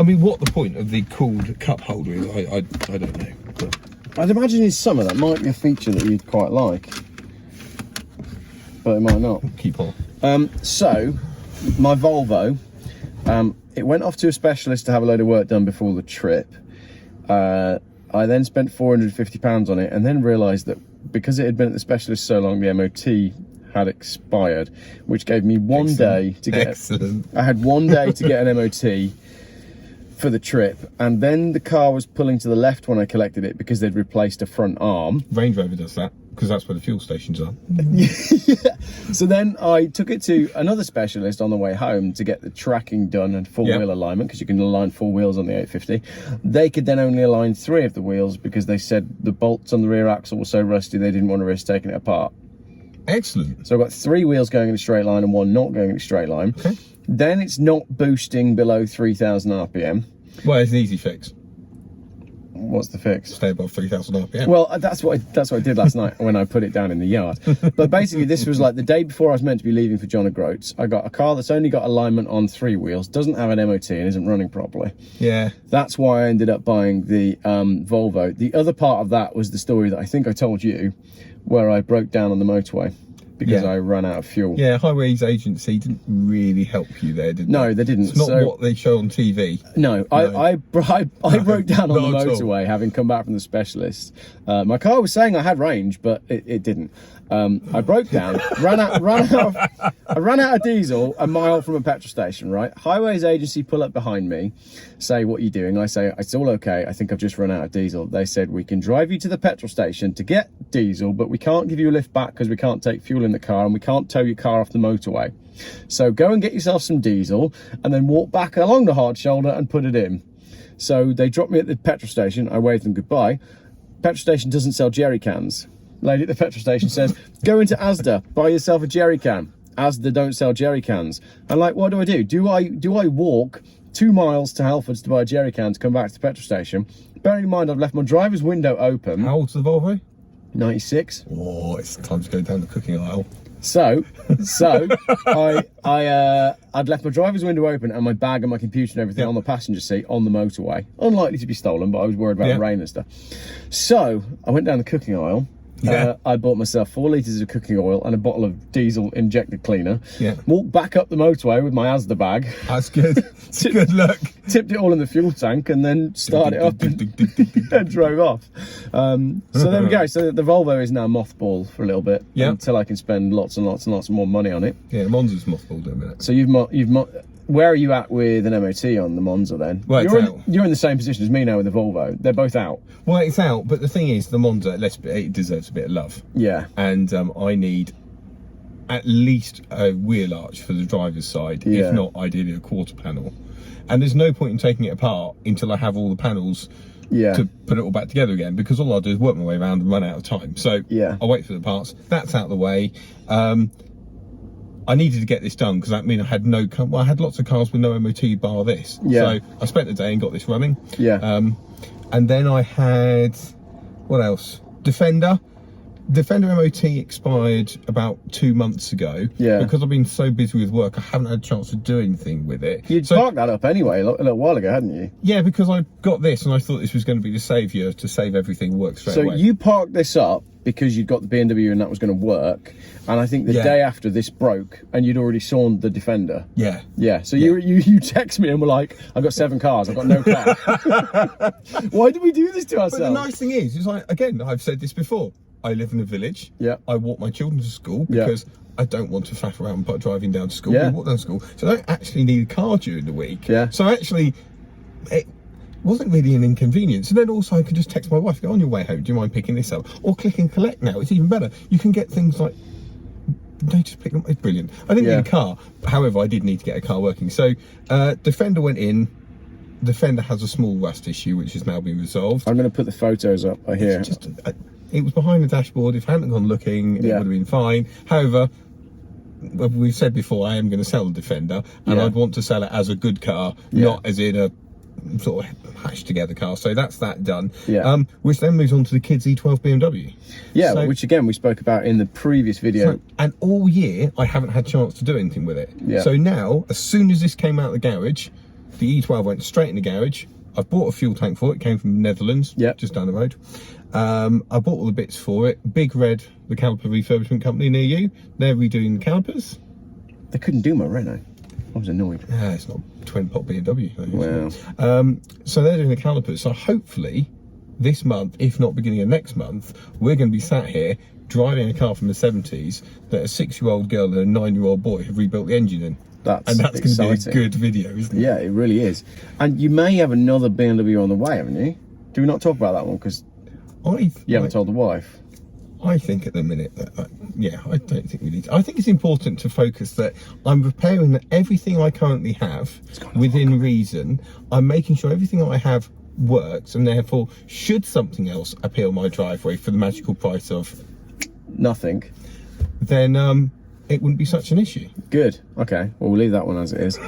I mean, what the point of the cooled cup holder is, I don't know. But I'd imagine in summer that might be a feature that you'd quite like, but it might not. keep on. So, my Volvo, it went off to a specialist to have a load of work done before the trip. I then spent £450 on it, and then realised that because it had been at the specialist so long, the MOT had expired, which gave me one day to get. Excellent. I had 1 day to get an MOT for the trip, and then the car was pulling to the left when I collected it because they'd replaced a front arm. Range Rover does that because that's where the fuel stations are. Yeah. So then I took it to another specialist on the way home to get the tracking done and full wheel alignment, because you can align 4 wheels on the 850. They could then only align 3 of the wheels because they said the bolts on the rear axle were so rusty they didn't want to risk taking it apart. Excellent. So I've got 3 wheels going in a straight line and 1 not going in a straight line. Okay. Then it's not boosting below 3,000 RPM. Well, it's an easy fix. What's the fix? Stay above 3,000 RPM. Well, that's what I did last night when I put it down in the yard. But basically, this was like the day before I was meant to be leaving for John O'Groats. I got a car that's only got alignment on 3 wheels, doesn't have an MOT, and isn't running properly. Yeah. That's why I ended up buying the Volvo. The other part of that was the story that I think I told you, where I broke down on the motorway because I ran out of fuel. Yeah, Highways Agency didn't really help you there, did they? No, they didn't. It's not what they show on TV. No, I broke down on the Not at all. motorway having come back from the specialist. My car was saying I had range, but it didn't. I broke down, I ran out of diesel a mile from a petrol station, right? Highways Agency pull up behind me, say, "What are you doing?" I say, "It's all okay. I think I've just run out of diesel." They said, "We can drive you to the petrol station to get diesel, but we can't give you a lift back because we can't take fuel in the car and we can't tow your car off the motorway. So go and get yourself some diesel and then walk back along the hard shoulder and put it in." So they dropped me at the petrol station. I waved them goodbye. Petrol station doesn't sell jerry cans. Lady at the petrol station says, "Go into Asda, buy yourself a jerry can." Asda don't sell jerry cans. I'm like, what do I do? Do I walk 2 miles to Halfords to buy a jerry can to come back to the petrol station? Bearing in mind I've left my driver's window open. How old's the Volvo? 96. Oh, it's time to go down the cooking aisle. So I'd left my driver's window open and my bag and my computer and everything on the passenger seat on the motorway. Unlikely to be stolen, but I was worried about the rain and stuff. So I went down the cooking aisle. I bought myself 4 litres of cooking oil and a bottle of diesel injector cleaner. Walked back up the motorway with my Asda bag. That's good. Good luck. Tipped it all in the fuel tank and then started it up and drove off. So there we go. So the Volvo is now mothballed for a little bit until I can spend lots and lots and lots more money on it. Yeah, the Monza's mothballed in a minute. So where are you at with an MOT on the Monza then? Well, you're in the same position as me now with the Volvo. They're both out. Well, it's out, but the thing is, the Monza, it deserves a bit of love. Yeah. And I need at least a wheel arch for the driver's side, if not ideally a quarter panel. And there's no point in taking it apart until I have all the panels to put it all back together again, because all I'll do is work my way around and run out of time. So I'll wait for the parts. That's out of the way. I needed to get this done because that mean I had I had lots of cars with no MOT bar this. So I spent the day and got this running. And then I had, what else? Defender MOT expired about 2 months ago. Because I've been so busy with work, I haven't had a chance to do anything with it. You'd parked that up anyway a little while ago, hadn't you? Yeah, because I got this and I thought this was going to be the saviour to save everything work straight away. So you parked this up because you'd got the BMW and that was going to work, and I think the day after this broke and you'd already sawned the Defender. So you text me and were like, "I've got 7 cars, I've got no car." Why did we do this to ourselves? But the nice thing is like, again, I've said this before, I live in a village. I walk my children to school because I don't want to faff around driving down to school. We walk down to school, so I don't actually need a car during the week. So actually, it wasn't really an inconvenience. And then also I could just text my wife, "Go on your way home, do you mind picking this up?" Or click and collect now, it's even better. You can get things like, they just pick them up. It's brilliant. I didn't need a car, however I did need to get a car working. So Defender went in. Defender has a small rust issue which has now been resolved. I'm going to put the photos up here. It was behind the dashboard. If I hadn't gone looking, it would have been fine. However, we've said before, I am going to sell the Defender, and I'd want to sell it as a good car, not as in a sort of hashed together car. So that's that done. Which then moves on to the kids E12 BMW. So, which again we spoke about in the previous video. And all year I haven't had a chance to do anything with it. So now, as soon as this came out of the garage, The E12 went straight in the garage. I bought a fuel tank for it. It came from the Netherlands, just down the road. I bought all the bits for it. Big Red, the caliper refurbishment company near you, they're redoing the calipers. They couldn't do my Renault. I was annoyed. It's not twin pot BMW. Wow. So they're doing the calipers. So hopefully this month, if not beginning of next month, we're going to be sat here driving a car from the 70s that a 6-year-old girl and a 9-year-old boy have rebuilt the engine in. That's going to be a good video, isn't it? Yeah, it really is. And you may have another BMW on the way, haven't you? Do we not talk about that one? Because you haven't told the wife. I think at the minute that, I don't think we need to. I think it's important to focus that I'm repairing everything I currently have within reason. I'm making sure everything I have works, and therefore, should something else appear on my driveway for the magical price of nothing, then it wouldn't be such an issue. Good. Okay. Well, we'll leave that one as it is.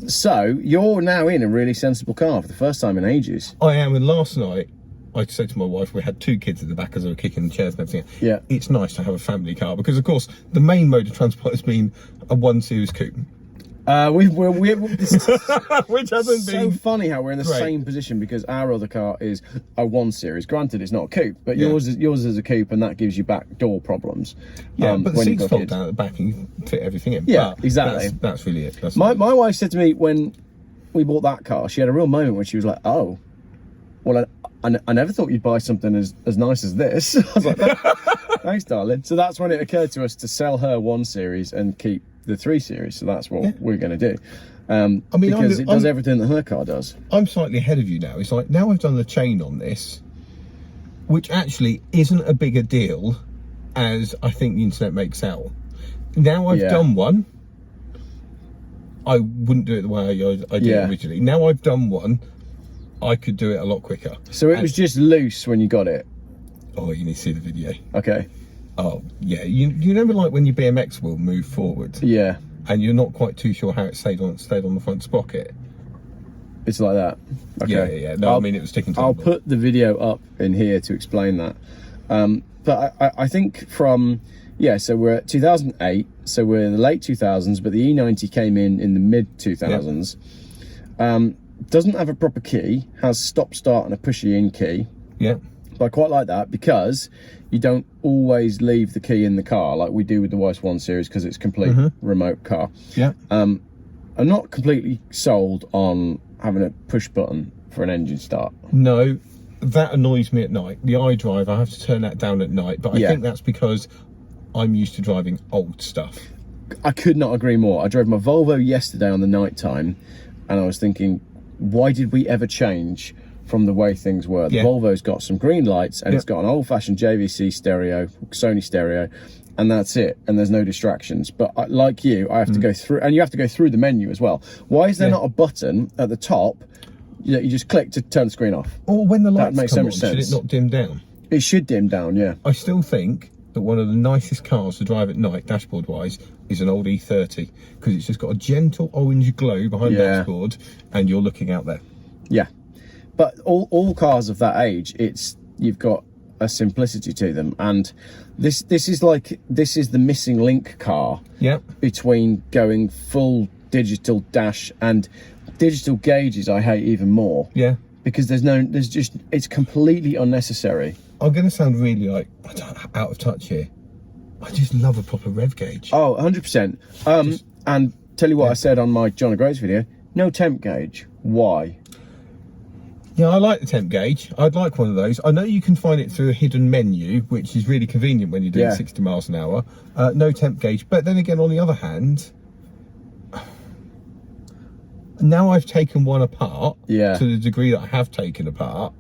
So you're now in a really sensible car for the first time in ages. I am, and last night I said to my wife, we had 2 kids at the back as they were kicking the chairs and everything. Yeah. It's nice to have a family car because, of course, the main mode of transport has been a 1 Series coupe. Which hasn't been so funny how we're in the same position, because our other car is a 1 Series. Granted, it's not a coupe, but yours is a coupe, and that gives you back door problems. But the seats fold down at the back and you fit everything in. Yeah, exactly. That's really it. My wife said to me when we bought that car, she had a real moment when she was like, "Oh, well, I never thought you'd buy something as nice as this." I was like, "Thanks, darling." So that's when it occurred to us to sell her 1 Series and keep the 3 Series. So that's what we're going to do. Because it does everything that her car does. I'm slightly ahead of you now. It's like, now I've done the chain on this, which actually isn't a bigger deal as I think the internet makes out. Now I've done one, I wouldn't do it the way I did originally. Now I've done one, I could do it a lot quicker. So it was just loose when you got it? Oh, you need to see the video. Okay. Oh, yeah. You remember like when your BMX wheel moved forward? Yeah. And you're not quite too sure how it stayed on the front sprocket? It's like that. Okay. Yeah. No, I mean, it was sticking to I'll put the video up in here to explain that. But I think from, so we're at 2008, so we're in the late 2000s, but the E90 came in the mid 2000s. Doesn't have a proper key, has stop start and a pushy in key. Yeah. But I quite like that because you don't always leave the key in the car like we do with the wife's 1 Series, because it's a complete remote car. Yeah. I'm not completely sold on having a push button for an engine start. No, that annoys me at night. The iDrive, I have to turn that down at night, but I think that's because I'm used to driving old stuff. I could not agree more. I drove my Volvo yesterday on the night time, and I was thinking, why did we ever change from the way things were? The Volvo's got some green lights, and it's got an old-fashioned JVC stereo, Sony stereo, and that's it, and there's no distractions. But like you, I have to go through, and you have to go through the menu as well. Why is there not a button at the top that you just click to turn the screen off? Or when the lights makes come so on, much sense. should it not dim down? It should dim down, yeah. I still think that one of the nicest cars to drive at night, dashboard-wise, is an old E30, because it's just got a gentle orange glow behind the dashboard, and you're looking out there. Yeah. But all cars of that age, you've got a simplicity to them, and this is the missing link car between going full digital dash and digital gauges. I hate even more, because it's completely unnecessary. I'm going to sound really out of touch here. I just love a proper rev gauge. Oh, 100%. And tell you what I said on my John O'Groats video, no temp gauge. Why? Yeah, I like the temp gauge. I'd like one of those. I know you can find it through a hidden menu, which is really convenient when you're doing 60 miles an hour. No temp gauge. But then again, on the other hand, now I've taken one apart to the degree that I have taken apart.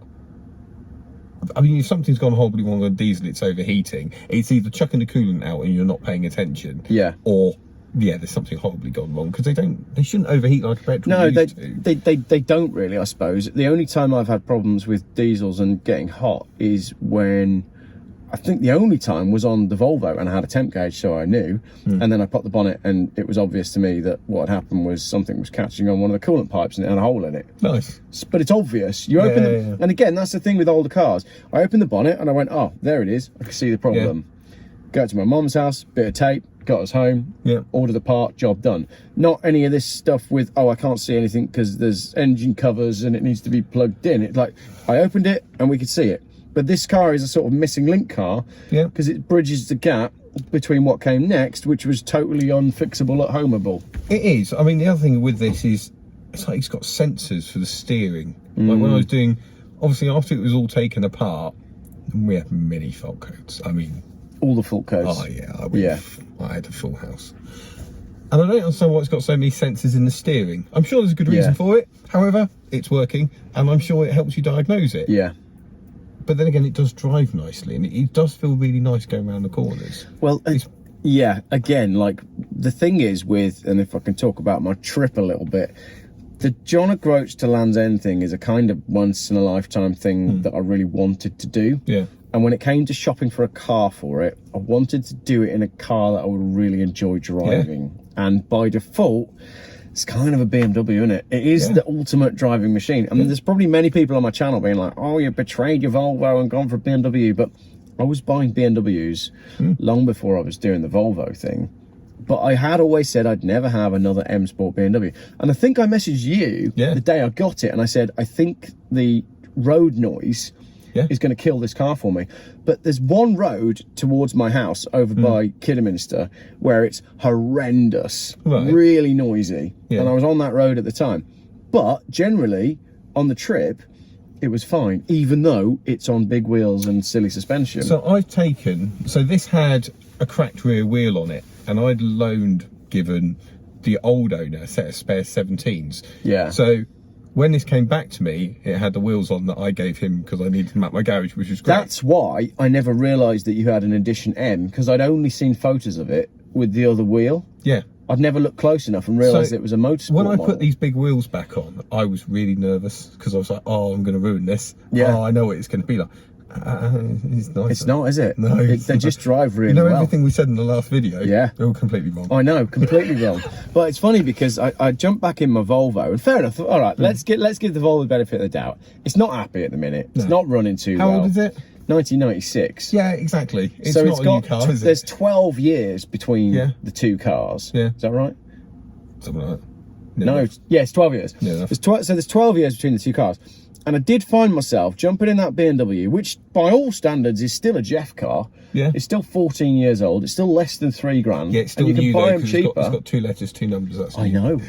I mean, if something's gone horribly wrong on diesel, it's overheating. It's either chucking the coolant out and you're not paying attention. Or there's something horribly gone wrong, because they shouldn't overheat like a petrol. No, they don't really, I suppose. The only time I've had problems with diesels and getting hot is when, I think the only time was on the Volvo, and I had a temp gauge, so I knew. And then I popped the bonnet, and it was obvious to me that what had happened was something was catching on one of the coolant pipes and it had a hole in it. Nice. But it's obvious. You open them, and again, that's the thing with older cars. I opened the bonnet and I went, oh, there it is. I can see the problem. Go to my mum's house, bit of tape, got us home, ordered the part, job done. Not any of this stuff with, oh, I can't see anything because there's engine covers and it needs to be plugged in. It's like, I opened it and we could see it. But this car is a sort of missing link car, because it bridges the gap between what came next, which was totally unfixable at homeable. It is. I mean, the other thing with this is, it's like it's got sensors for the steering. Like when I was doing, obviously after it was all taken apart, we had many fault codes. I mean, all the fault codes. Oh yeah, I had a full house. And I don't understand why it's got so many sensors in the steering. I'm sure there's a good reason for it. However, it's working, and I'm sure it helps you diagnose it. Yeah. But then again, it does drive nicely, and it does feel really nice going around the corners. Well, yeah, again, like, the thing is with, and if I can talk about my trip a little bit, the John O'Groats to Land's End thing is a kind of once-in-a-lifetime thing that I really wanted to do. Yeah. And when it came to shopping for a car for it, I wanted to do it in a car that I would really enjoy driving. Yeah. And by default, it's kind of a BMW, isn't it? It is the ultimate driving machine. I mean, there's probably many people on my channel being like, oh, you betrayed your Volvo and gone for a BMW. But I was buying BMWs long before I was doing the Volvo thing. But I had always said I'd never have another M Sport BMW. And I think I messaged you the day I got it. And I said, I think the road noise is going to kill this car for me. But there's one road towards my house over by Kidderminster where it's horrendous, really noisy. And I was on that road at the time. But generally, on the trip, it was fine, even though it's on big wheels and silly suspension. So I've taken, so this had a cracked rear wheel on it, and I'd given the old owner a set of spare 17s. Yeah. So when this came back to me, it had the wheels on that I gave him because I needed them at my garage, which was great. That's why I never realised that you had an Edition M, because I'd only seen photos of it with the other wheel. Yeah. I'd never looked close enough and realised it was a motorsport When I model. put these big wheels back on, I was really nervous because I was like, oh, I'm going to ruin this. Yeah. Oh, I know what it's going to be like. It's nice. It's not, is it? No. They just drive really well. Everything we said in the last video? Yeah. They're all completely wrong. I know, completely wrong. But it's funny because I jumped back in my Volvo, and fair enough, all right, let's give the Volvo the benefit of the doubt. It's not happy at the minute. It's not running too well. How old is it? 1996. Yeah, exactly. It's so not a new car, is it? There's 12 years between the two cars. Yeah. Is that right? Something like that. No, it's 12 years. Yeah, so there's 12 years between the two cars. And I did find myself jumping in that BMW, which by all standards is still a Geoff car. Yeah. It's still 14 years old. It's still less than £3,000. Yeah, it's still and you new can buy though, them cheaper. It's got 2 letters, 2 numbers. That's I know.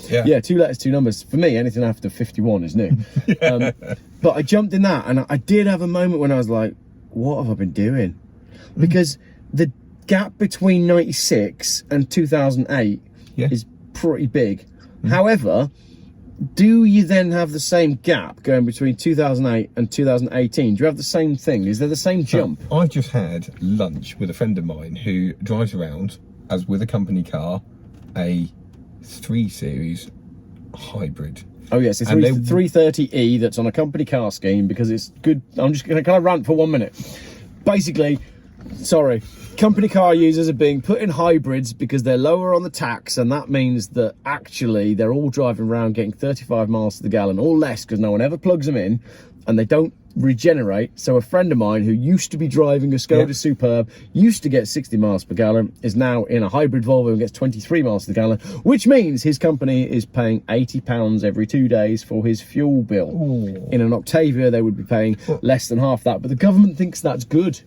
Yeah, 2 letters, 2 numbers. For me, anything after 51 is new. But I jumped in that, and I did have a moment when I was like, what have I been doing? Because the gap between 96 and 2008 is pretty big. However, do you then have the same gap going between 2008 and 2018? Do you have the same thing? Is there the same jump? I just had lunch with a friend of mine who drives around, as with a company car, a 3 Series hybrid. Oh yes, it's 330e that's on a company car scheme because it's good. I'm just going to rant for 1 minute. Basically, sorry, company car users are being put in hybrids because they're lower on the tax, and that means that actually they're all driving around getting 35 miles to the gallon or less because no one ever plugs them in, and they don't regenerate. So a friend of mine who used to be driving a Skoda Superb, used to get 60 miles per gallon, is now in a hybrid Volvo and gets 23 miles to the gallon, which means his company is paying £80 every 2 days for his fuel bill. Ooh. In an Octavia they would be paying less than half that, but the government thinks that's good.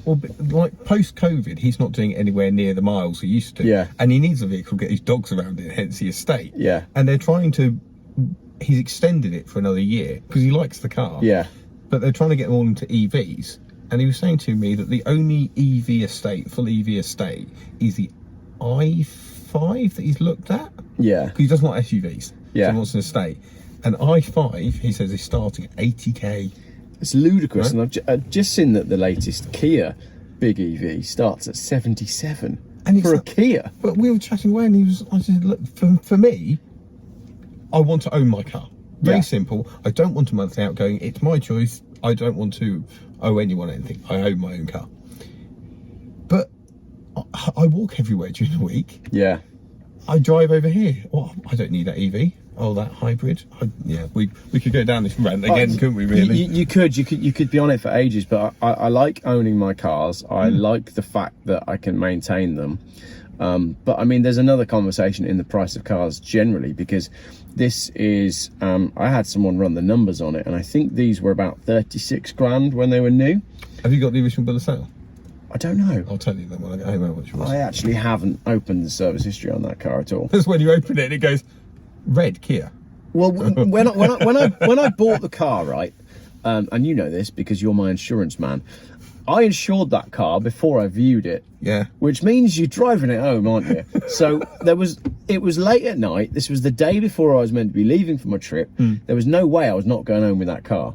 Well, like post-COVID, he's not doing anywhere near the miles he used to. Yeah. And he needs a vehicle to get his dogs around it, hence the estate. Yeah. And they're trying to, he's extended it for another year because he likes the car. Yeah. But they're trying to get them all into EVs. And he was saying to me that the only EV estate, full EV estate, is the i5 that he's looked at. Yeah. Because he doesn't want SUVs. Yeah. So he wants an estate. And i5, he says, is starting at 80k. It's ludicrous, right? And I've just seen that the latest Kia big EV starts at 77 and for a Kia. But we were chatting away, and I said, look, for me, I want to own my car. Very simple. I don't want a monthly outgoing. It's my choice. I don't want to owe anyone anything. I own my own car. But I walk everywhere during the week. Yeah. I drive over here. Oh, I don't need that EV. Oh, that hybrid. Yeah, we could go down this rant again, couldn't we? Really? You could be on it for ages. But I like owning my cars. I like the fact that I can maintain them. But I mean, there's another conversation in the price of cars generally, because this is, I had someone run the numbers on it, and I think these were about 36 grand when they were new. Have you got the original bill of sale? I don't know. I'll tell you then when I get home how much it was. I actually haven't opened the service history on that car at all. That's when you open it and it goes, red Kia. Well, when I bought the car, right, and you know this because you're my insurance man, I insured that car before I viewed it. Yeah. Which means you're driving it home, aren't you? So it was late at night. This was the day before I was meant to be leaving for my trip. There was no way I was not going home with that car.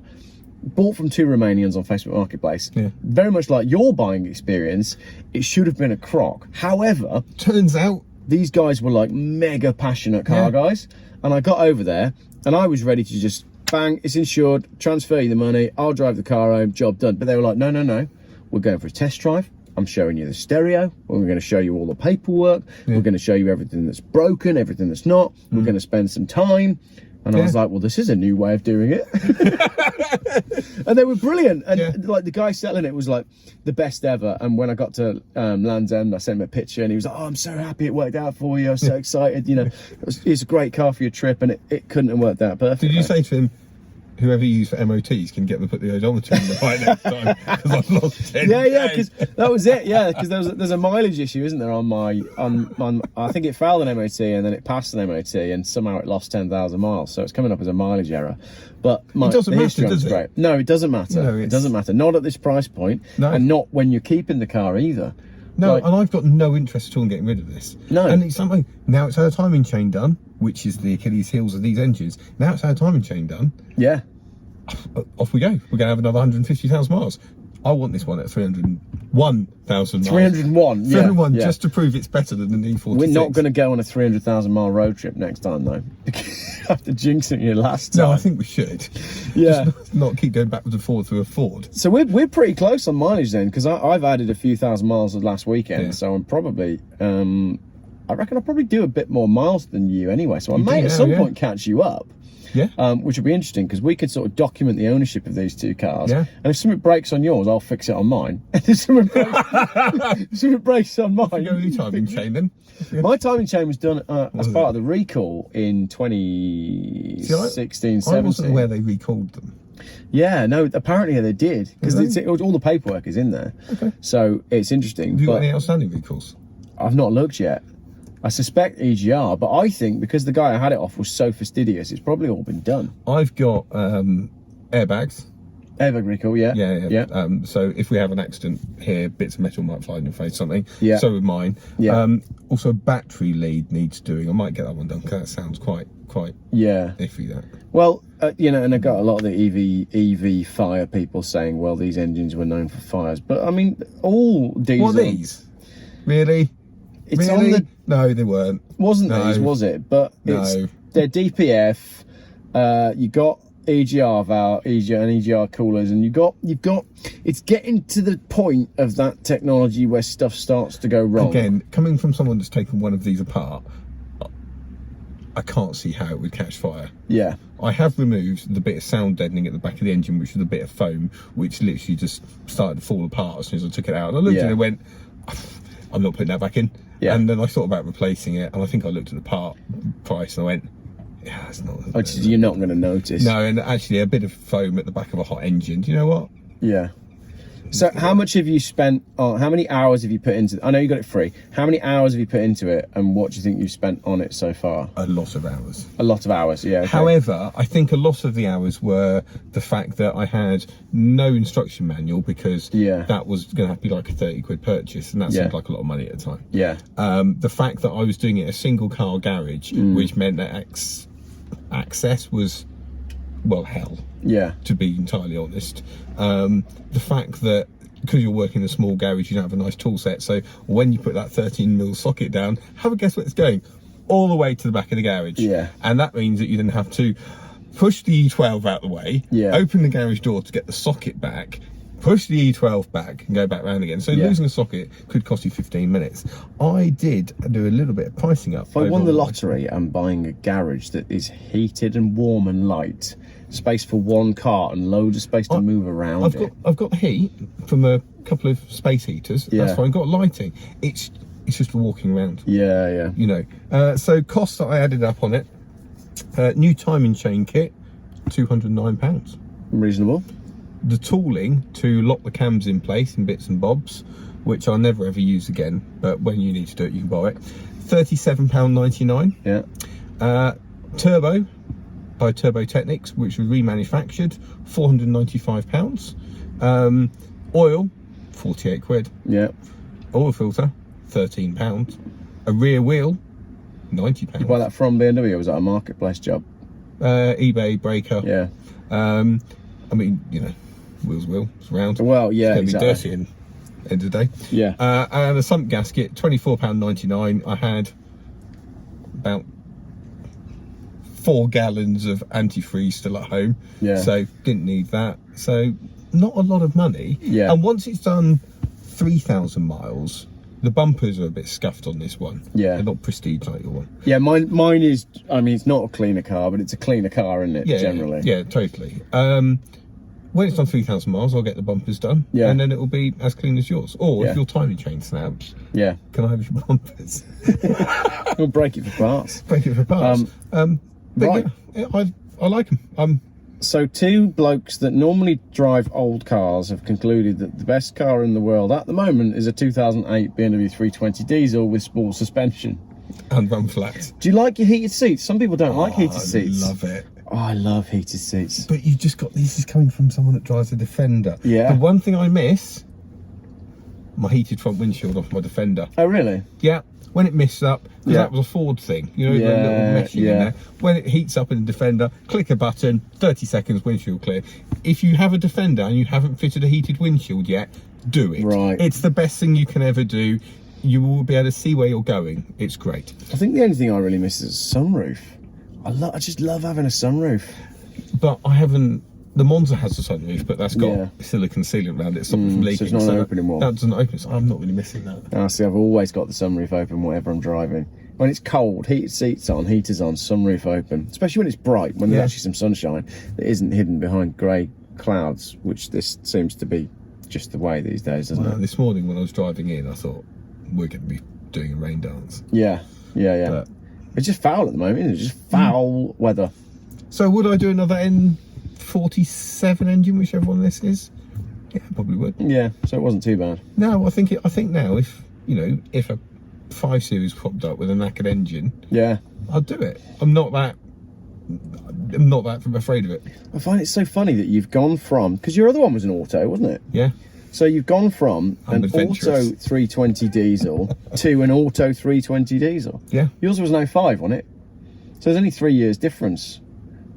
Bought from 2 Romanians on Facebook Marketplace. Yeah. Very much like your buying experience, it should have been a crock. However, turns out these guys were like mega passionate car guys. And I got over there and I was ready to just bang, it's insured, transfer you the money, I'll drive the car home, job done. But they were like, no, we're going for a test drive. I'm showing you the stereo. We're going to show you all the paperwork. We're going to show you everything that's broken, everything that's not. We're going to spend some time. And I was like, well, this is a new way of doing it. And they were brilliant. And like the guy selling it was like the best ever. And when I got to Land's End, I sent him a picture and he was like, oh, I'm so happy it worked out for you. I was so excited. You know, it's a great car for your trip, and it couldn't have worked out perfectly. Did you say to him, whoever you use for MOTs can get them to put the odometer in the bike next time, because I've lost 10 Yeah, because that was it. Yeah, because there's a mileage issue, isn't there, on my I think it failed an MOT and then it passed an MOT and somehow it lost 10,000 miles, so it's coming up as a mileage error. But it doesn't matter, does it? Great. No, it doesn't matter. No, it doesn't matter. Not at this price point, and not when you're keeping the car either. No, and I've got no interest at all in getting rid of this. No. And it's something, now it's had a timing chain done, which is the Achilles heels of these engines. Now it's had a timing chain done. Yeah. Off we go. We're going to have another 150,000 miles. I want this one at 301,000 miles. 301, 301, just to prove it's better than the E46. We're not going to go on a 300,000 mile road trip next time, though. After jinxing you last time. No, I think we should. Yeah. Just not keep going backwards and forwards through a Ford. So we're pretty close on mileage then, because I've added a few thousand miles last weekend. So I'm probably, I reckon I'll probably do a bit more miles than you anyway. So I may at some point catch you up. Yeah. Which would be interesting, because we could sort of document the ownership of these two cars. Yeah. And if something breaks on yours, I'll fix it on mine. And if something breaks on mine... You go with your timing chain then? My timing chain was done as part of the recall in 2016, 17. I wasn't aware they recalled them. Yeah, no, apparently they did, because all the paperwork is in there. Okay. So it's interesting. Have you got any outstanding recalls? I've not looked yet. I suspect EGR, but I think because the guy I had it off was so fastidious, it's probably all been done. I've got airbags. Airbag recall, yeah. Yeah. So if we have an accident here, bits of metal might fly in your face, something. Yeah. So would mine. Yeah. Also, battery lead needs doing. I might get that one done, because that sounds quite iffy, that. Well, you know, and I got a lot of the EV fire people saying, well, these engines were known for fires. But, I mean, all diesel... What are these? Really? It's really? on the... No, they weren't. Wasn't these, was it? But they're DPF. You got EGR valve, EGR and EGR coolers, and you've got. It's getting to the point of that technology where stuff starts to go wrong. Again, coming from someone that's taken one of these apart, I can't see how it would catch fire. Yeah. I have removed the bit of sound deadening at the back of the engine, which was a bit of foam, which literally just started to fall apart as soon as I took it out. And I looked at it and went, I'm not putting that back in. Yeah. And then I thought about replacing it, and I think I looked at the part price and I went, yeah, it's not. You're not going to notice. No, and actually a bit of foam at the back of a hot engine. Do you know what? Yeah. So how much have you spent, how many hours have you put into it? I know you got it free. How many hours have you put into it, and what do you think you've spent on it so far? A lot of hours. A lot of hours, yeah. Okay. However, I think a lot of the hours were the fact that I had no instruction manual, because that was going to have to be like a 30 quid purchase, and that seemed like a lot of money at the time. Yeah. The fact that I was doing it in a single car garage, which meant that access was, well, hell. Yeah. To be entirely honest. The fact that because you're working in a small garage, you don't have a nice tool set, so when you put that 13mm socket down, have a guess where it's going? All the way to the back of the garage. Yeah. And that means that you then have to push the E12 out the way, open the garage door to get the socket back, push the E12 back and go back round again. So losing a socket could cost you 15 minutes. I did do a little bit of pricing up. If I won the lottery and buying a garage that is heated and warm and light, space for one car and loads of space to move around. I've got heat from a couple of space heaters. Yeah. That's fine. Got lighting. It's just walking around. Yeah. You know. So costs that I added up on it. New timing chain kit, £209. Reasonable. The tooling to lock the cams in place in bits and bobs, which I'll never ever use again, but when you need to do it, you can buy it. £37.99. Yeah. Turbo by Turbo Technics, which was remanufactured, £495. Oil, 48 quid. Yeah. Oil filter, £13. A rear wheel, £90. You buy that from BMW, or was that a marketplace job? eBay breaker. Yeah. I mean, you know, wheel, it's round. Well, yeah, it's gonna be dirty in the end of the day. Yeah. And a sump gasket, £24.99. I had about 4 gallons of antifreeze still at home. Yeah. So didn't need that. So not a lot of money. Yeah. And once it's done 3,000 miles, the bumpers are a bit scuffed on this one. Yeah. They're not prestige like your one. Yeah, mine is, I mean, it's not a cleaner car, but it's a cleaner car, isn't it, generally? Yeah, totally. When it's done 3,000 miles, I'll get the bumpers done. Yeah. And then it will be as clean as yours. Or Yeah. if your timing chain snaps, Yeah. can I have your bumpers? We'll break it for parts. Break it for parts. But right. yeah, I like them. So 2 blokes that normally drive old cars have concluded that the best car in the world at the moment is a 2008 BMW 320 diesel with sport suspension. And run flat. Do you like your heated seats? Some people don't like heated seats. I love it. Oh, I love heated seats. But you just got, this is coming from someone that drives a Defender. Yeah. The one thing I miss, my heated front windshield off my Defender. Oh, really? Yeah. When it missed up, because Yeah. that was a Ford thing, you know, the little meshing in yeah. there. When it heats up in the Defender, click a button, 30 seconds, windshield clear. If you have a Defender and you haven't fitted a heated windshield yet, do it. Right. It's the best thing you can ever do. You will be able to see where you're going. It's great. I think the only thing I really miss is a sunroof. I just love having a sunroof. But I haven't. The Monza has a sunroof, but that's got Yeah. silicon sealant around it, stopping from So leaking. it's not open anymore. That doesn't open, so I'm not really missing that. See, I've always got the sunroof open whatever I'm driving. When it's cold, heated seats on, heaters on, sunroof open. Especially when it's bright, when there's actually some sunshine that isn't hidden behind grey clouds, which this seems to be just the way these days, doesn't it? This morning when I was driving in, I thought, we're going to be doing a rain dance. Yeah. But, It's just foul at the moment, isn't it? It's just foul weather. so would I do another N47 engine, whichever one this is? Yeah, probably would. Yeah, so it wasn't too bad. No, I think now if a 5 Series popped up with a knackered engine, Yeah. I'd do it. I'm not that afraid of it. I find it so funny that you've gone from, because your other one was an auto, wasn't it? Yeah. So you've gone from I'm an adventurous. auto 320 diesel to an auto 320 diesel. Yeah. Yours was an 05, wasn't it? So there's only 3 years difference.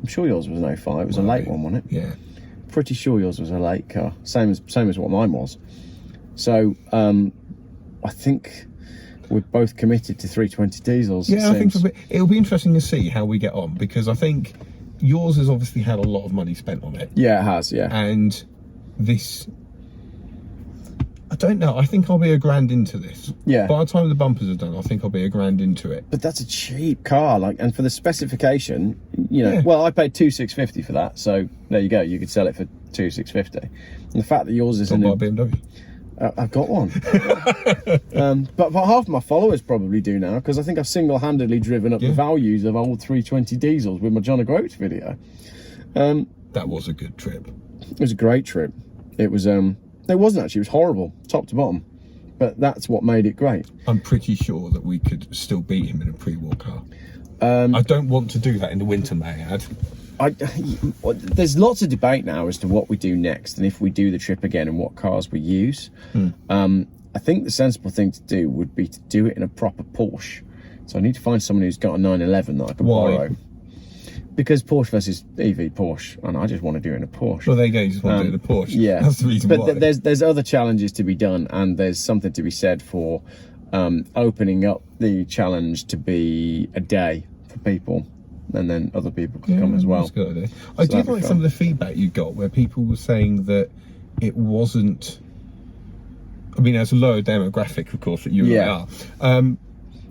I'm sure yours was an 05. It was a late one, wasn't it? Yeah. Pretty sure yours was a late car. Same as what mine was. So I think we're both committed to 320 diesels. Yeah, I think it'll be interesting to see how we get on, because I think yours has obviously had a lot of money spent on it. Yeah, it has, yeah. And this, I don't know, I think I'll be £1,000 into this. Yeah. By the time the bumpers are done, I think I'll be £1,000 into it. But that's a cheap car, and for the specification, Yeah. well, I paid $2,650 for that, so there you go, you could sell it for $2,650. And the fact that yours is Got by a BMW. I've got one. But half my followers probably do now, because I think I've single-handedly driven up the values of old 320 diesels with my John O'Groats video. That was a good trip. It was a great trip. It was, it wasn't actually, it was horrible, top to bottom. But that's what made it great. I'm pretty sure that we could still beat him in a pre-war car. I don't want to do that in the winter, may I add. There's lots of debate now as to what we do next, and if we do the trip again and what cars we use. I think the sensible thing to do would be to do it in a proper Porsche. So I need to find someone who's got a 911 that I can borrow. Because Porsche versus EV Porsche, and I just want to do it in a Porsche. Well, there you go, you just want to do it in a Porsche. Yeah, that's the reason why. But there's other challenges to be done, and there's something to be said for opening up the challenge to be a day for people, and then other people can come as well. That's a good idea. I did like some of the feedback you got where people were saying that it wasn't. I mean, as a lower demographic, of course, that you and I are.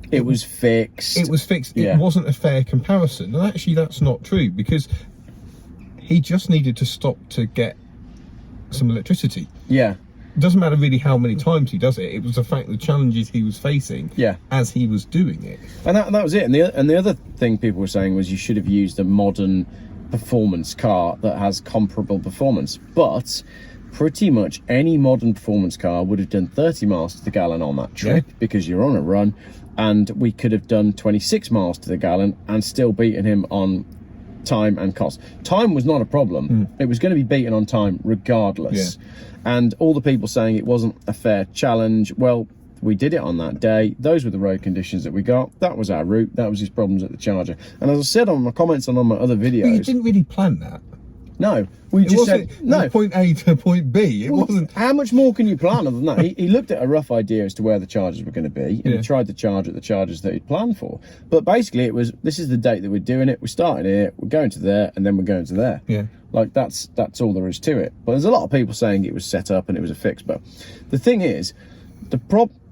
It was fixed. It was fixed. It wasn't a fair comparison. And actually, that's not true, because he just needed to stop to get some electricity. Yeah. It doesn't matter really how many times he does it. It was the fact, the challenges he was facing as he was doing it. And that was it. And the other thing people were saying was you should have used a modern performance car that has comparable performance. But pretty much any modern performance car would have done 30 miles to the gallon on that trip because you're on a run. And we could have done 26 miles to the gallon and still beaten him on time and cost. Time was not a problem. It was going to be beaten on time regardless. And all the people saying it wasn't a fair challenge, well, we did it on that day. Those were the road conditions that we got. That was our route. That was his problems at the charger. And as I said on my comments and on my other videos, but you didn't really plan that. No, we just said no. Point A to point B. It wasn't. How much more can you plan other than that? He looked at a rough idea as to where the chargers were going to be, and he tried to charge at the chargers that he'd planned for. But basically, it was, this is the date that we're doing it. We're starting here, we're going to there, and then we're going to there. Yeah. Like that's all there is to it. But there's a lot of people saying it was set up and it was a fix. But the thing is,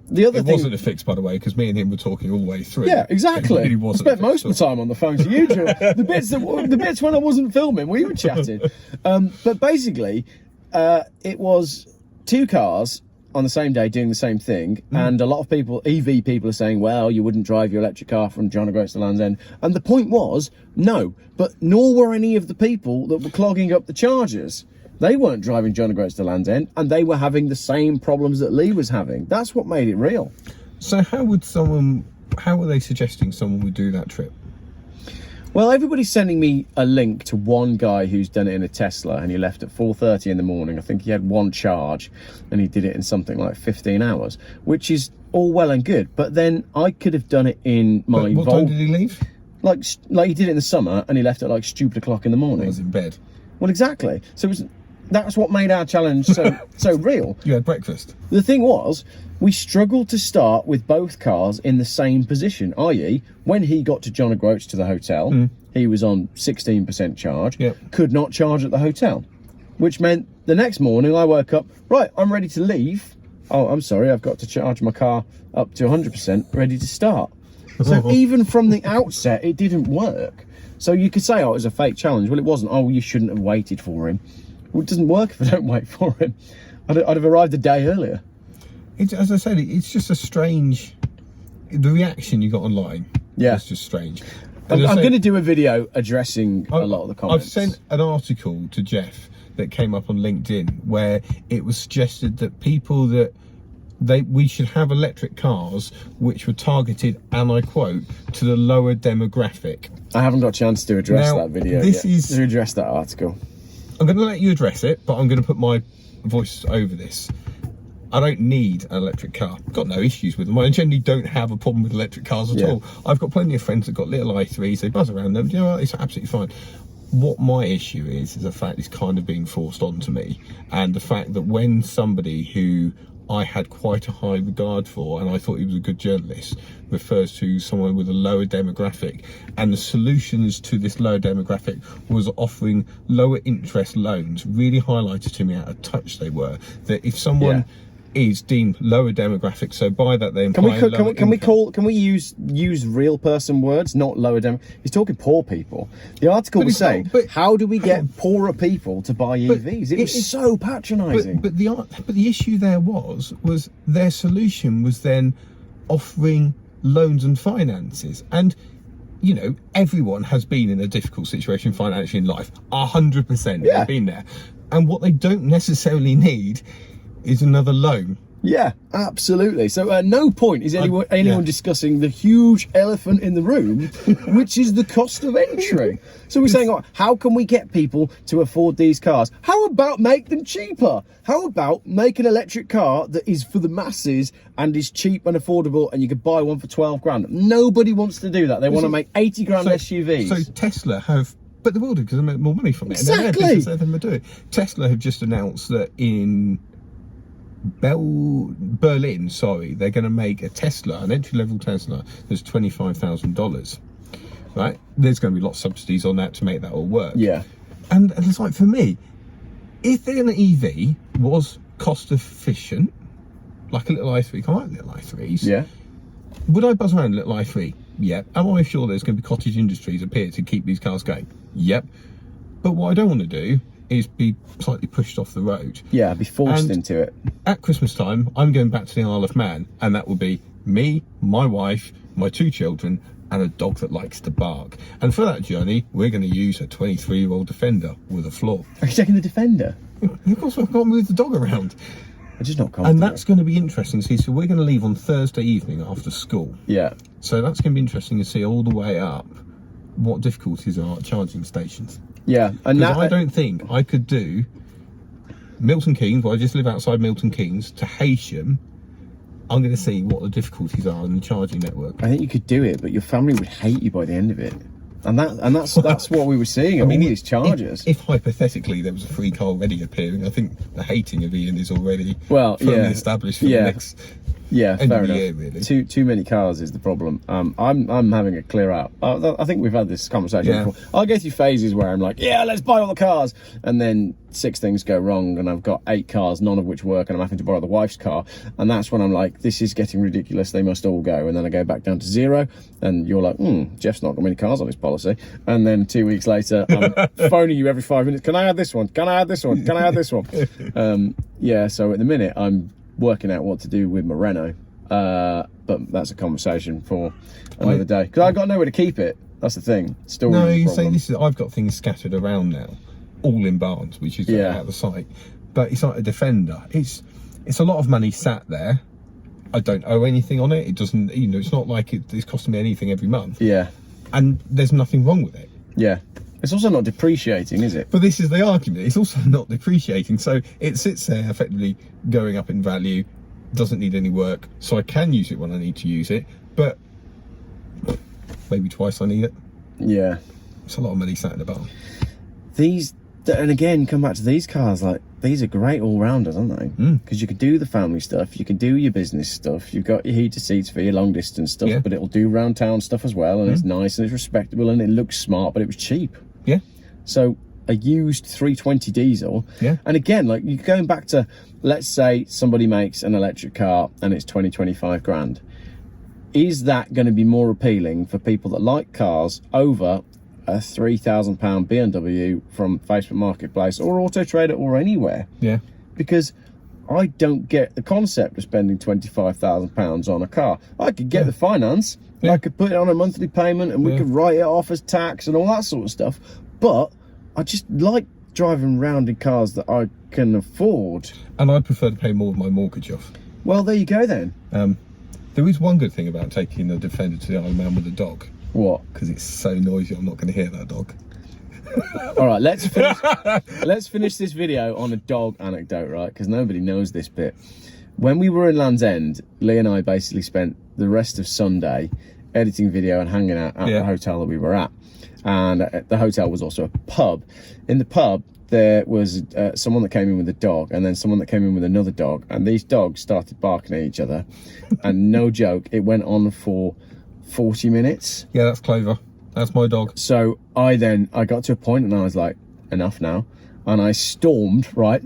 the other thing, it wasn't a fix, by the way, because me and him were talking all the way through. Yeah, exactly. It really I spent most of the time on the phone to you, Drew. the bits when I wasn't filming, we were chatting. But basically, it was two cars on the same day doing the same thing, and a lot of people, EV people, are saying, well, you wouldn't drive your electric car from John O'Groats to Land's End. And the point was, no, but nor were any of the people that were clogging up the chargers. They weren't driving John O'Groats to Land's End, and they were having the same problems that Lee was having. That's what made it real. So how were they suggesting someone would do that trip? Well, everybody's sending me a link to one guy who's done it in a Tesla, and he left at 4:30 in the morning. I think he had one charge, and he did it in something like 15 hours, which is all well and good. But then I could have done it in my Volvo. What time did he leave? Like he did it in the summer, and he left at like stupid o'clock in the morning. I was in bed. Well, exactly. So that's what made our challenge so real. You had breakfast. The thing was, we struggled to start with both cars in the same position, i.e. when he got to John O'Groats to the hotel, he was on 16% charge, could not charge at the hotel, which meant the next morning I woke up, right, I'm ready to leave. Oh, I'm sorry, I've got to charge my car up to 100%, ready to start. So even from the outset, it didn't work. So you could say, oh, it was a fake challenge. Well, it wasn't. Oh, you shouldn't have waited for him. Well, it doesn't work if I don't wait for him. I'd have arrived a day earlier. As I said, it's just a strange... The reaction you got online was just strange. I'm going to do a video addressing a lot of the comments. I've sent an article to Geoff that came up on LinkedIn where it was suggested that people that we should have electric cars which were targeted, and I quote, to the lower demographic. I haven't got a chance to address that video yet. To address that article. I'm going to let you address it, but I'm going to put my voice over this. I don't need an electric car. I've got no issues with them. I generally don't have a problem with electric cars at all. I've got plenty of friends that got little i3s. They buzz around them. You know what? It's absolutely fine. What my issue is the fact it's kind of being forced onto me, and the fact that when somebody who I had quite a high regard for, and I thought he was a good journalist, refers to someone with a lower demographic, and the solutions to this lower demographic was offering lower interest loans, really highlighted to me how out of touch they were. That if someone is deemed lower demographic, so by that they imply can we use real person words, not lower dem? He's talking poor people. The article was saying, how do we get poorer people to buy EVs? It was so patronising. But the issue there was their solution was then offering loans and finances, and you know, everyone has been in a difficult situation financially in life. 100%, they've been there, and what they don't necessarily need is another loan. Yeah, absolutely. So at no point is anyone discussing the huge elephant in the room, which is the cost of entry. So we're saying, how can we get people to afford these cars? How about make them cheaper? How about make an electric car that is for the masses and is cheap and affordable, and you could buy one for 12 grand? Nobody wants to do that. They want to make 80 grand SUVs. So Tesla have... But they will do, because they make more money from it. Exactly. And they're going to do it. Tesla have just announced that in Berlin, they're going to make a Tesla, an entry-level Tesla, that's $25,000. Right? There's going to be lots of subsidies on that to make that all work. Yeah. And it's like, for me, if an EV was cost efficient, like a little i3, I like little i3s. Yeah. Would I buzz around a little i3? Yep. Am I sure there's going to be cottage industries appear to keep these cars going? Yep. But what I don't want to do is be slightly pushed off the road. Yeah, be forced into it. At Christmas time, I'm going back to the Isle of Man, and that will be me, my wife, my 2 children, and a dog that likes to bark. And for that journey, we're going to use a 23-year-old Defender with a floor. Are you taking the Defender? Of course, I can't move the dog around. I'm just not confident. And that's going to be interesting to see. So we're going to leave on Thursday evening after school. Yeah. So that's going to be interesting to see all the way up what difficulties are at charging stations. Yeah. And Because I don't think I could do Milton Keynes, where I just live outside Milton Keynes, to Heysham. I'm going to see what the difficulties are in the charging network. I think you could do it, but your family would hate you by the end of it. And that's what we were seeing. I mean, these chargers. If hypothetically there was a free car already appearing, I think the hating of Ian is already firmly established for the next end fair of the enough. year, really. Too many cars is the problem. I'm having a clear out. I think we've had this conversation before. I'll go through phases where I'm like, yeah, let's buy all the cars, and then 6 things go wrong, and I've got 8 cars, none of which work, and I'm having to borrow the wife's car, and that's when I'm like, this is getting ridiculous. They must all go, and then I go back down to 0, and you're like, Geoff's not got many cars on his policy, and then 2 weeks later, I'm phoning you every 5 minutes. Can I add this one? Can I add this one? Can I add this one? So at the minute, I'm working out what to do with my Renault, but that's a conversation for another day, because I've got nowhere to keep it. That's the thing. Still no, you say this is. I've got things scattered around now, all in barns, which is out of the sight. But it's like a Defender. It's a lot of money sat there. I don't owe anything on it. It doesn't. It's not like it's costing me anything every month. Yeah. And there's nothing wrong with it. Yeah. It's also not depreciating, is it? But this is the argument. It's also not depreciating. So it sits there effectively going up in value, doesn't need any work. So I can use it when I need to use it. But maybe twice I need it. Yeah. It's a lot of money sat in the barn. And again, come back to these cars, like, these are great all-rounders, aren't they? Because you can do the family stuff, you can do your business stuff, you've got your heated seats for your long-distance stuff, but it'll do round-town stuff as well, and it's nice, and it's respectable, and it looks smart, but it was cheap. Yeah. So, a used 320 diesel, and again, like, you're going back to, let's say somebody makes an electric car, and it's 20-25 grand. Is that going to be more appealing for people that like cars over a £3,000 BMW from Facebook Marketplace or Auto Trader or anywhere? Yeah. Because I don't get the concept of spending £25,000 on a car. I could get the finance, I could put it on a monthly payment, and we could write it off as tax and all that sort of stuff. But I just like driving around in cars that I can afford. And I prefer to pay more of my mortgage off. Well, there you go then. There is one good thing about taking the Defender to the Isle of Man with a dog. What? Because it's so noisy, I'm not going to hear that dog. All right, let's finish this video on a dog anecdote, right? Because nobody knows this bit. When we were in Land's End, Lee and I basically spent the rest of Sunday editing video and hanging out at the hotel that we were at. And the hotel was also a pub. In the pub, there was someone that came in with a dog, and then someone that came in with another dog, and these dogs started barking at each other. And no joke, it went on for 40 minutes. Yeah, that's Clover. That's my dog. So I got to a point and I was like, enough now. And I stormed, right?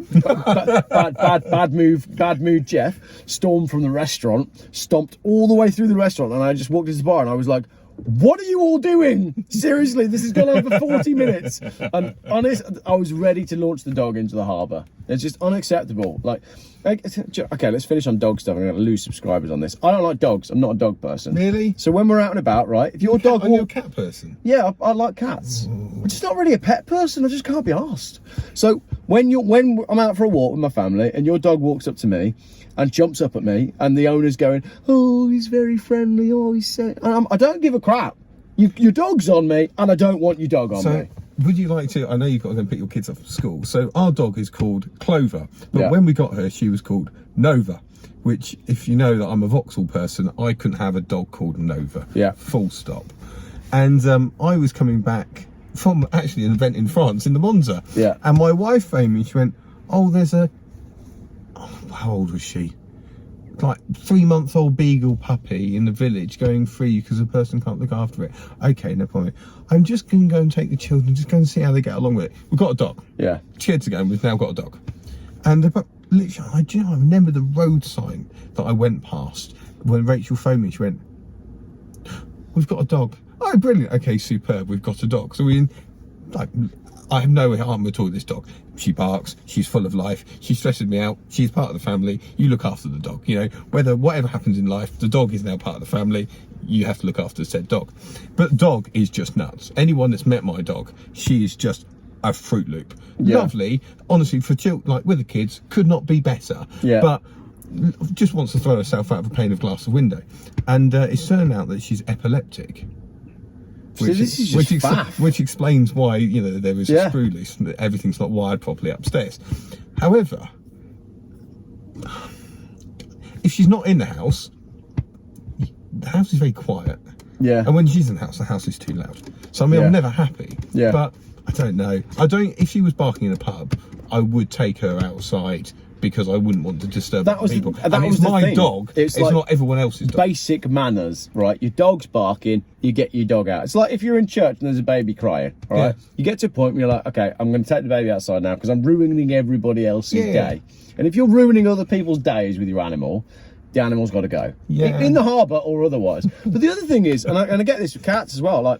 bad mood, Geoff. Stormed from the restaurant, stomped all the way through the restaurant, and I just walked into the bar and I was like, what are you all doing? Seriously, this has gone on for 40 minutes. And honest, I was ready to launch the dog into the harbour. It's just unacceptable. Like, okay, let's finish on dog stuff. I'm going to lose subscribers on this. I don't like dogs. I'm not a dog person. Really? So when we're out and about, right? If your dog... Are you a cat person? Yeah, I like cats. I'm just not really a pet person. I just can't be arsed. So when I'm out for a walk with my family and your dog walks up to me and jumps up at me, and the owner's going, oh, he's very friendly, oh, he's so... And I don't give a crap. Your dog's on me, and I don't want your dog on me. Would you like to... I know you've got to go and pick your kids up from school. So our dog is called Clover. But when we got her, she was called Nova. Which, if you know that I'm a Vauxhall person, I couldn't have a dog called Nova. Yeah. Full stop. And I was coming back from actually an event in France, in the Monza. Yeah. And my wife phoned me. She went, oh, there's a... Oh, how old was she? like 3-month-old beagle puppy in the village going free because the person can't look after it. Okay, no problem. I'm just going to go and take the children, just go and see how they get along with it. We've got a dog. Yeah. Kids ago, we've now got a dog. And literally, I remember the road sign that I went past when Rachel phoned me. She went, "We've got a dog." Oh, brilliant. Okay, superb. We've got a dog. So I have no harm at all with this dog. She barks. She's full of life. She stresses me out. She's part of the family. You look after the dog. You know, whatever happens in life, the dog is now part of the family. You have to look after said dog. But dog is just nuts. Anyone that's met my dog, she is just a Fruit Loop. Yeah. Lovely. Honestly, for children, like with the kids, could not be better. Yeah. But just wants to throw herself out of a pane of glass of window. And it's turned out that she's epileptic. So this is just faff. Which explains why, you know, there is a screw loose and everything's not wired properly upstairs. However, if she's not in the house is very quiet. Yeah. And when she's in the house is too loud. So I mean, I'm never happy. Yeah. But I don't know. If she was barking in a pub, I would take her outside because I wouldn't want to disturb people. And it's my dog. It's like not everyone else's dog. Basic manners, right? Your dog's barking, you get your dog out. It's like if you're in church and there's a baby crying, all right? Yeah. You get to a point where you're like, okay, I'm going to take the baby outside now because I'm ruining everybody else's day. And if you're ruining other people's days with your animal, the animal's got to go. Yeah. In the harbour or otherwise. But the other thing is, and I get this with cats as well, like,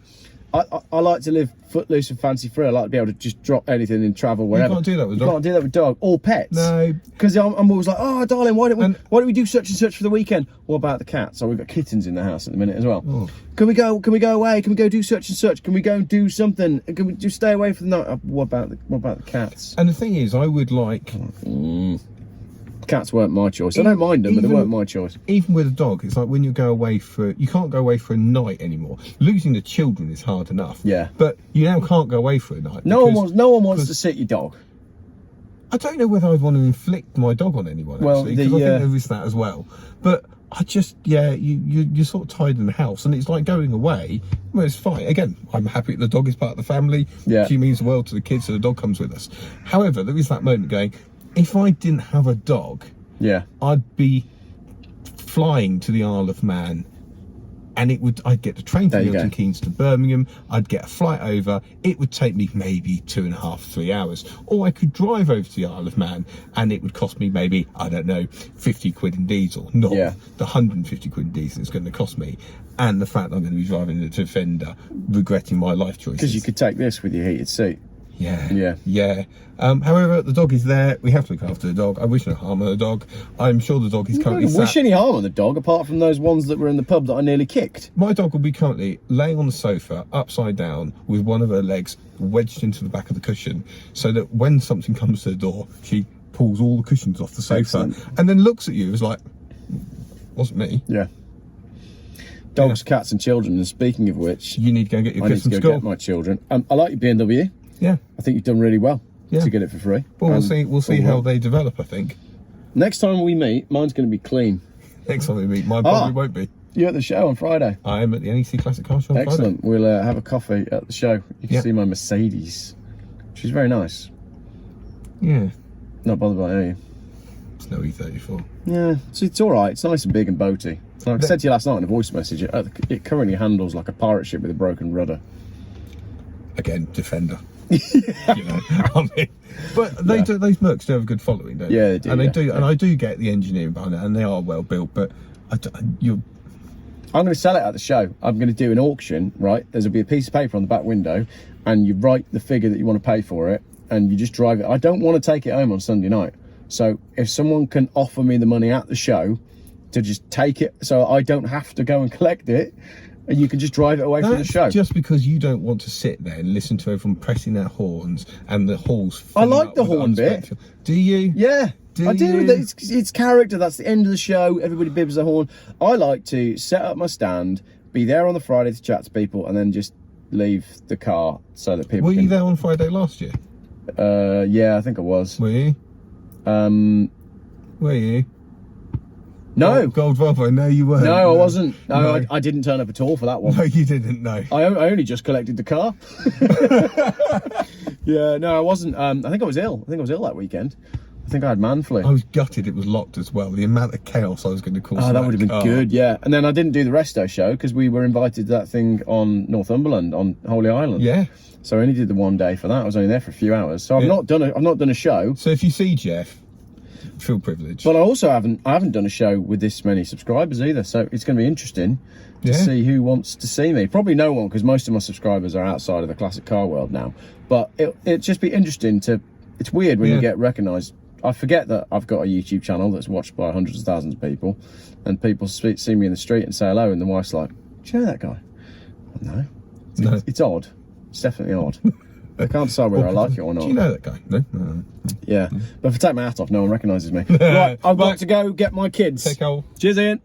I like to live footloose and fancy free. I like to be able to just drop anything and travel wherever. You can't do that with dog. You can't do that with dog or pets. No. Because I'm always like, oh, darling, why don't we do such and such for the weekend? What about the cats? So we've got kittens in the house at the minute as well. Oh. Can we go away? Can we go do such and such? Can we go and do something? Can we just stay away for the night? What about the cats? And the thing is, I would like... Cats weren't my choice. I don't mind them, but they weren't my choice. Even with a dog, it's like when you go away you can't go away for a night anymore. Losing the children is hard enough. Yeah. But you now can't go away for a night. No one wants to sit your dog. I don't know whether I'd want to inflict my dog on anyone, actually, because I think there is that as well. But I just, you're sort of tied in the house, and it's like going away. Well, it's fine. Again, I'm happy the dog is part of the family. Yeah. She means the world to the kids, so the dog comes with us. However, there is that moment going, if I didn't have a dog, I'd be flying to the Isle of Man, and I'd get the train from Milton Keynes to Birmingham. I'd get a flight over. It would take me maybe 2.5, 3 hours, or I could drive over to the Isle of Man, and it would cost me maybe, I don't know, 50 quid in diesel, not the 150 quid in diesel it's going to cost me. And the fact that I'm going to be driving the Defender, regretting my life choices. Because you could take this with your heated seat. Yeah. However, the dog is there. We have to look after the dog. I wish no harm on the dog. I'm sure the dog is currently wish any harm on the dog, apart from those ones that were in the pub that I nearly kicked. My dog will be currently laying on the sofa, upside down, with one of her legs wedged into the back of the cushion, so that when something comes to the door, she pulls all the cushions off the sofa and then looks at you as like, wasn't me. Yeah. Dogs, cats and children. And speaking of which, you need to go and get your kids from school. I need to go get my children. I like your BMW. Yeah. I think you've done really well to get it for free. Well, we'll see how they develop, I think. Next time we meet, mine's going to be clean. Next time we meet, mine probably won't be. You're at the show on Friday. I am at the NEC Classic Car Show on Friday. Excellent. We'll have a coffee at the show. You can see my Mercedes. She's very nice. Yeah. Not bothered by it, are you? It's no E34. Yeah, it's all right. It's nice and big and boaty. Like I said to you last night in a voice message, it currently handles like a pirate ship with a broken rudder. Again, Defender. You know, I mean, but those Mercs do have a good following, don't they? Yeah, they do. And they do, and I do get the engineering behind it, and they are well built. But I'm going to sell it at the show. I'm going to do an auction, right? There'll be a piece of paper on the back window, and you write the figure that you want to pay for it, and you just drive it. I don't want to take it home on Sunday night, so if someone can offer me the money at the show to just take it, so I don't have to go and collect it. And you can just drive it away from the show. Just because you don't want to sit there and listen to everyone pressing their horns and the halls. I like the horn bit. Do you? Yeah, I do. It's character. That's the end of the show. Everybody bibs the horn. I like to set up my stand, be there on the Friday to chat to people, and then just leave the car so that people. Were you there on Friday last year? Yeah, I think I was. Were you? Were you? No. Gold Volvo, no you weren't. No, I wasn't. No. I didn't turn up at all for that one. No, you didn't, no. I only just collected the car. Yeah, no, I wasn't. I think I was ill. I think I was ill that weekend. I I think I had man flu. I was gutted it was locked as well. The amount of chaos I was going to cause. Oh, that would have been good, yeah. And then I didn't do the resto show because we were invited to that thing on Northumberland, on Holy Island. Yeah. So I only did the one day for that. I was only there for a few hours. So I've not done a show. So if you see Geoff, feel privileged. But I also haven't done a show with this many subscribers either. So it's going to be interesting to see who wants to see me. Probably no one, because most of my subscribers are outside of the classic car world now. But it'd just be interesting to. It's weird when you get recognised. I forget that I've got a YouTube channel that's watched by hundreds of thousands of people, and people see me in the street and say hello, and the wife's like, "Do you know that guy?" No. It's odd. It's definitely odd. I can't decide whether I like it or not. Do you know that guy? No. Yeah. But if I take my hat off, no one recognises me. Right, I've got to go get my kids. Take care. Cheers, Ian.